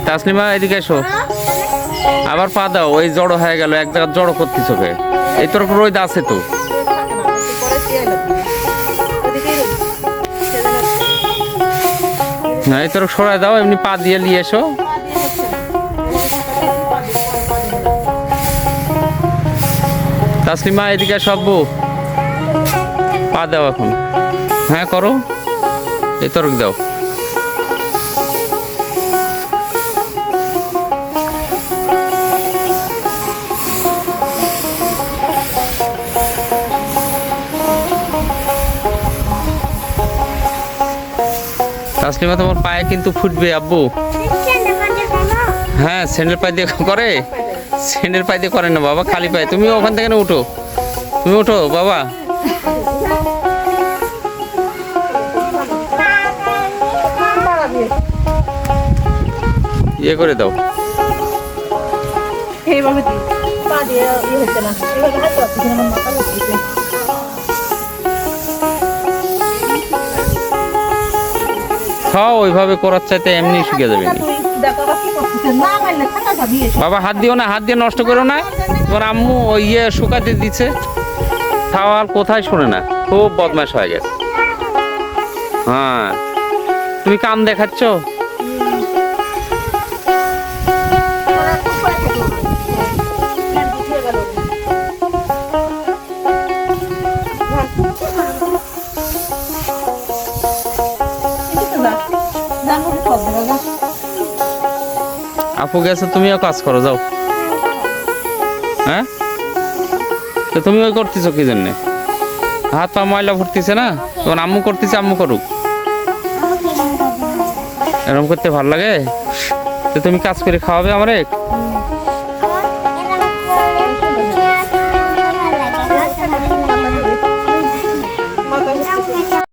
তাসলিমা এদিকে এসো, আবার পা দাও। ওই জড়ো হয়ে গেল, এক জায়গায় জড়ো করতেছ কে? এই তোর রোদ আছে তো। না এই তোর সরাই দাও, এমনি পা দিয়ে নিয়ে এসো। তাসলিমা এদিকে সব পা দাও এখন। হ্যাঁ করো, এই তোর দাও। তাসলিমা তোমার পায়ে কিন্তু ফুটবে আব্বু। হ্যাঁ স্যান্ডেল পায়ে দিয়ে করে, স্যান্ডেল পায়ে দিয়ে করে না বাবা, খালি পায়ে। তুমি ওখান থেকে না উঠো, তুমি উঠো বাবা। ইয়ে করে দাও। খাও, ওইভাবে করার চাইতে এমনি শিখে যাবে। বাবা হাত দিও না, হাত দিয়ে নষ্ট করো না। তোমার আম্মু ওই ইয়ে শুকাতে দিচ্ছে, খাও। আর কোথায় শোনে না, খুব বদমাশ হয়ে গেছে। হ্যাঁ তুমি কাম দেখাচ্ছ। আপু গেছে, তুমিও কাজ করো যাও। হ্যাঁ তো তুমি ওই করতেছো কি জন্যে? হাত পা ময়লা ভরতেছে না, তোমার আম্মু করতেছে, আম্মু করুক। এরকম করতে ভালো লাগে তো তুমি কাজ করে খাওয়াবে আমারে।